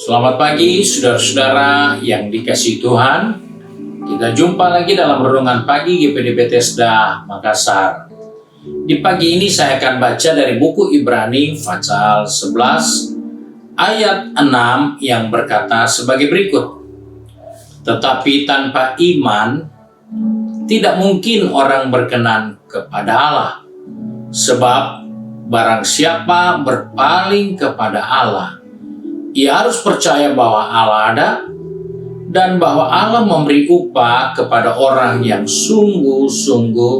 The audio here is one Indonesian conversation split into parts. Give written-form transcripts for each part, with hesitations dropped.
Selamat pagi saudara-saudara yang dikasihi Tuhan. Kita jumpa lagi dalam renungan pagi GPD Bethesda Makassar. Di pagi ini saya akan baca dari buku Ibrani pasal 11 ayat 6 yang berkata sebagai berikut. Tetapi tanpa iman tidak mungkin orang berkenan kepada Allah. Sebab barang siapa berpaling kepada Allah, ia harus percaya bahwa Allah ada dan bahwa Allah memberi upah kepada orang yang sungguh-sungguh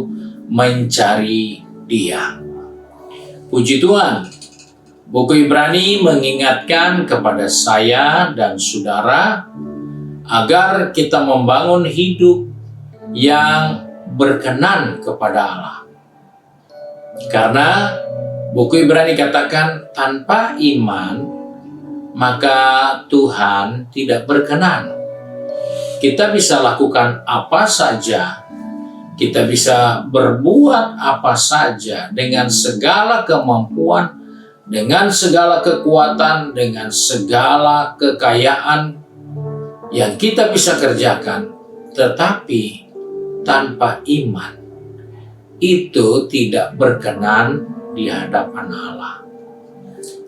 mencari Dia. Puji Tuhan, buku Ibrani mengingatkan kepada saya dan saudara agar kita membangun hidup yang berkenan kepada Allah. Karena buku Ibrani katakan tanpa iman maka Tuhan tidak berkenan. Kita bisa lakukan apa saja, kita bisa berbuat apa saja dengan segala kemampuan, dengan segala kekuatan, dengan segala kekayaan yang kita bisa kerjakan, tetapi tanpa iman itu tidak berkenan di hadapan Allah.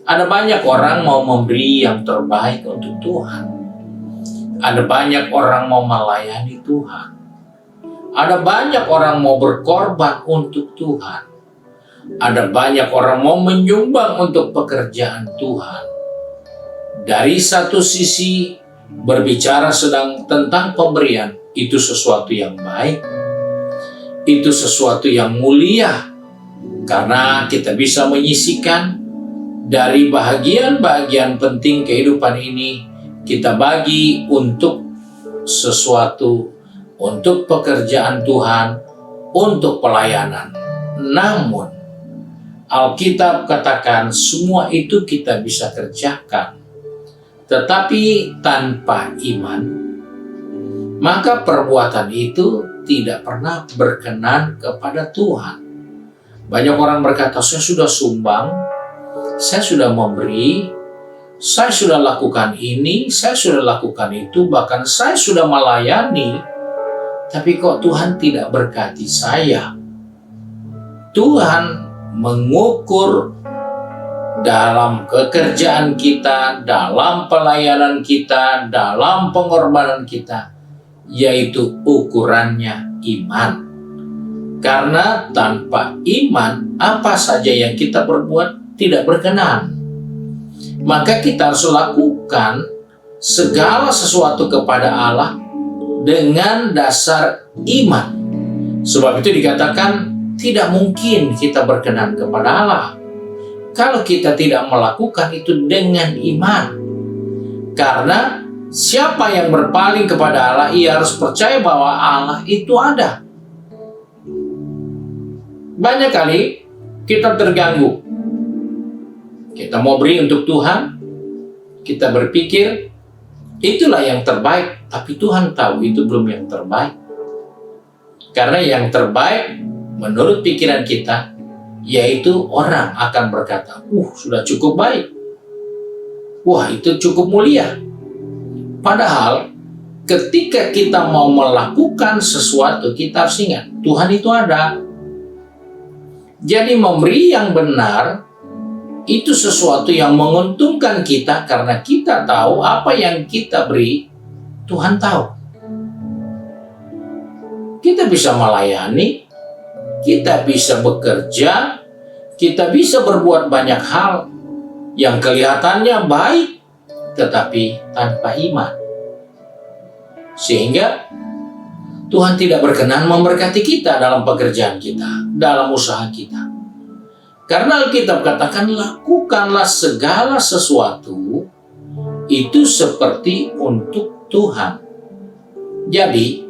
Ada banyak orang mau memberi yang terbaik untuk Tuhan. Ada banyak orang mau melayani Tuhan. Ada banyak orang mau berkorban untuk Tuhan. Ada banyak orang mau menyumbang untuk pekerjaan Tuhan. Dari satu sisi, berbicara sedang tentang pemberian, itu sesuatu yang baik. Itu sesuatu yang mulia. Karena kita bisa menyisihkan dari bahagian-bahagian penting kehidupan ini, kita bagi untuk sesuatu, untuk pekerjaan Tuhan, untuk pelayanan. Namun, Alkitab katakan semua itu kita bisa kerjakan. Tetapi tanpa iman, maka perbuatan itu tidak pernah berkenan kepada Tuhan. Banyak orang berkata, saya sudah sumbang, saya sudah memberi, saya sudah lakukan ini, saya sudah lakukan itu, bahkan saya sudah melayani, tapi kok Tuhan tidak berkati saya? Tuhan mengukur dalam pekerjaan kita, dalam pelayanan kita, dalam pengorbanan kita, yaitu ukurannya iman. Karena tanpa iman, apa saja yang kita perbuat tidak berkenan. Maka kita harus lakukan segala sesuatu kepada Allah dengan dasar iman. Sebab itu dikatakan tidak mungkin kita berkenan kepada Allah kalau kita tidak melakukan itu dengan iman. Karena siapa yang berpaling kepada Allah, ia harus percaya bahwa Allah itu ada. Banyak kali kita terganggu. Kita mau beri untuk Tuhan, kita berpikir itulah yang terbaik, tapi Tuhan tahu itu belum yang terbaik. Karena yang terbaik menurut pikiran kita, yaitu orang akan berkata, sudah cukup baik. Wah, itu cukup mulia. Padahal ketika kita mau melakukan sesuatu, kita harus ingat, Tuhan itu ada. Jadi memberi yang benar itu sesuatu yang menguntungkan kita karena kita tahu apa yang kita beri, Tuhan tahu. Kita bisa melayani, kita bisa bekerja, kita bisa berbuat banyak hal yang kelihatannya baik, tetapi tanpa iman. Sehingga Tuhan tidak berkenan memberkati kita dalam pekerjaan kita, dalam usaha kita. Karena Alkitab katakan, lakukanlah segala sesuatu itu seperti untuk Tuhan. Jadi,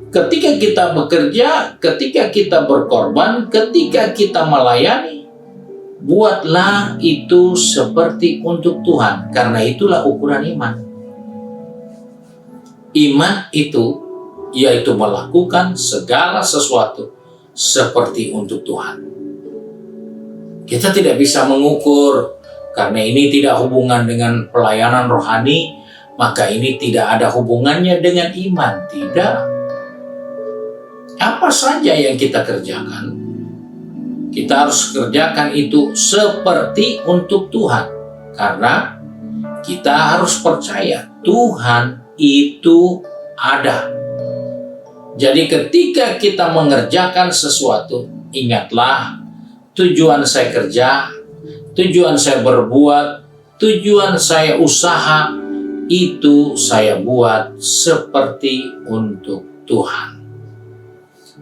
ketika kita bekerja, ketika kita berkorban, ketika kita melayani, buatlah itu seperti untuk Tuhan, karena itulah ukuran iman. Iman itu yaitu melakukan segala sesuatu seperti untuk Tuhan. Kita tidak bisa mengukur, karena ini tidak hubungan dengan pelayanan rohani, maka ini tidak ada hubungannya dengan iman. Tidak. Apa saja yang kita kerjakan, kita harus kerjakan itu seperti untuk Tuhan. Karena kita harus percaya Tuhan itu ada. Jadi ketika kita mengerjakan sesuatu, ingatlah tujuan saya kerja, tujuan saya berbuat, tujuan saya usaha, itu saya buat seperti untuk Tuhan.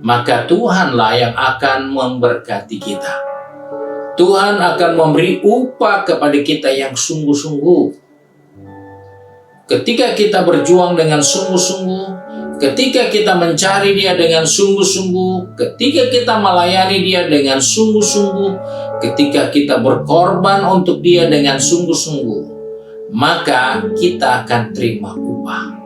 Maka Tuhanlah yang akan memberkati kita. Tuhan akan memberi upah kepada kita yang sungguh-sungguh. Ketika kita berjuang dengan sungguh-sungguh, ketika kita mencari Dia dengan sungguh-sungguh, ketika kita melayani Dia dengan sungguh-sungguh, ketika kita berkorban untuk Dia dengan sungguh-sungguh, maka kita akan terima upah.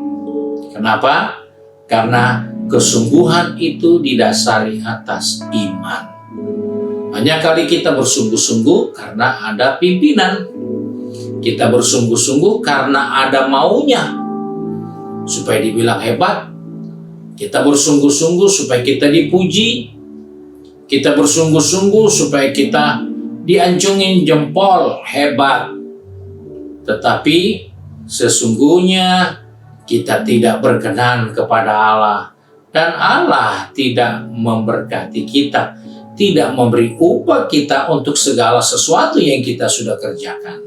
Kenapa? Karena kesungguhan itu didasari atas iman. Banyak kali kita bersungguh-sungguh karena ada pimpinan. Kita bersungguh-sungguh karena ada maunya, supaya dibilang hebat. Kita bersungguh-sungguh supaya kita dipuji. Kita bersungguh-sungguh supaya kita diancungin jempol, hebat. Tetapi sesungguhnya kita tidak berkenan kepada Allah. Dan Allah tidak memberkati kita, tidak memberi upah kita untuk segala sesuatu yang kita sudah kerjakan.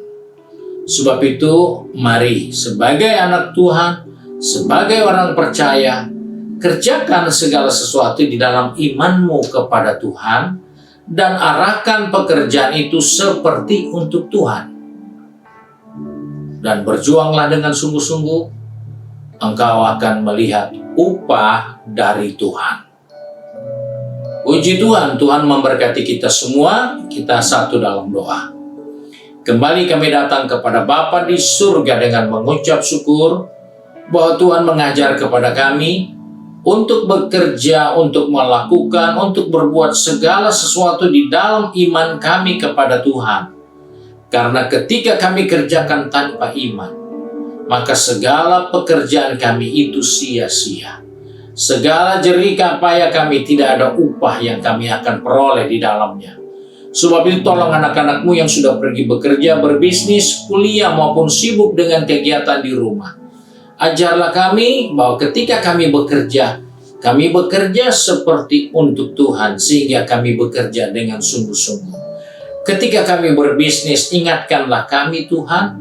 Sebab itu, mari sebagai anak Tuhan, sebagai orang percaya, kerjakan segala sesuatu di dalam imanmu kepada Tuhan, dan arahkan pekerjaan itu seperti untuk Tuhan. Dan berjuanglah dengan sungguh-sungguh, engkau akan melihat upah dari Tuhan. Puji Tuhan, Tuhan memberkati kita semua. Kita satu dalam doa. Kembali kami datang kepada Bapa di surga dengan mengucap syukur bahwa Tuhan mengajar kepada kami untuk bekerja, untuk melakukan, untuk berbuat segala sesuatu di dalam iman kami kepada Tuhan. Karena ketika kami kerjakan tanpa iman, maka segala pekerjaan kami itu sia-sia. Segala jerih payah kami tidak ada upah yang kami akan peroleh di dalamnya. Sebab itu tolong anak-anakmu yang sudah pergi bekerja, berbisnis, kuliah maupun sibuk dengan kegiatan di rumah. Ajarlah kami bahwa ketika kami bekerja seperti untuk Tuhan, sehingga kami bekerja dengan sungguh-sungguh. Ketika kami berbisnis, ingatkanlah kami Tuhan,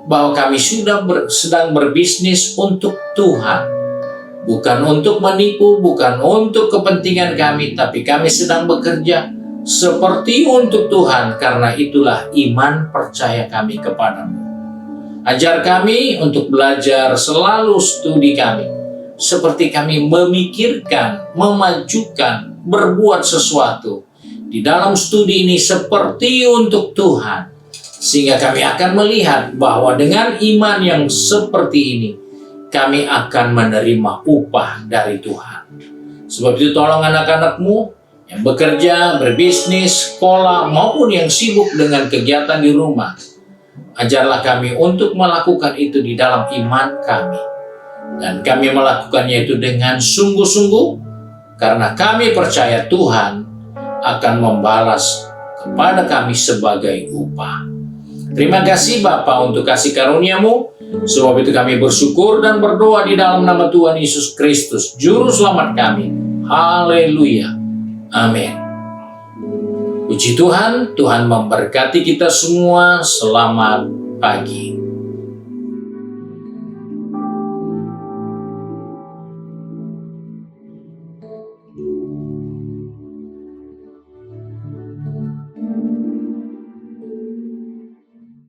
bahwa kami sedang berbisnis untuk Tuhan. Bukan untuk menipu, bukan untuk kepentingan kami, tapi kami sedang bekerja seperti untuk Tuhan, karena itulah iman percaya kami kepadamu. Ajar kami untuk belajar selalu studi kami, seperti kami memikirkan, memajukan, berbuat sesuatu di dalam studi ini seperti untuk Tuhan. Sehingga kami akan melihat bahwa dengan iman yang seperti ini, kami akan menerima upah dari Tuhan. Sebab itu tolong anak-anakmu yang bekerja, berbisnis, sekolah, maupun yang sibuk dengan kegiatan di rumah. Ajarlah kami untuk melakukan itu di dalam iman kami. Dan kami melakukannya itu dengan sungguh-sungguh, karena kami percaya Tuhan akan membalas kepada kami sebagai upah. Terima kasih Bapa untuk kasih karunia-Mu. Sebab itu kami bersyukur dan berdoa di dalam nama Tuhan Yesus Kristus, Juru Selamat kami. Haleluya. Amin. Puji Tuhan, Tuhan memberkati kita semua. Selamat pagi.